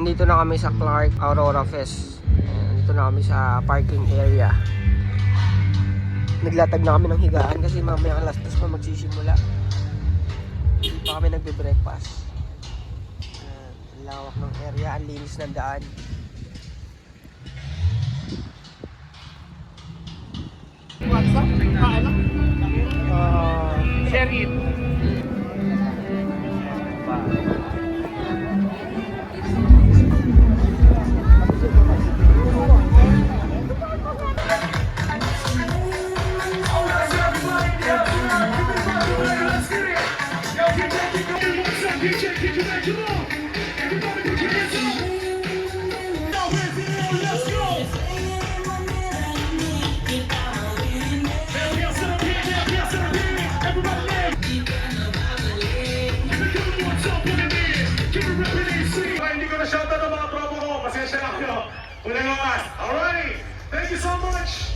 Nandito na kami sa Clark Aurora Fest. Nandito na kami sa parking area. Naglatag na kami ng higaan kasi mamaya alas 2 pa magsisimula. Hindi pa kami nagbe-breakfast. Ang lawak ng area, ang linis ng daan. What's up? Ano? Share it. Hindi ko na shoutout ang mga tropa ko. Pasensya na kayo. Alright. Thank you so much.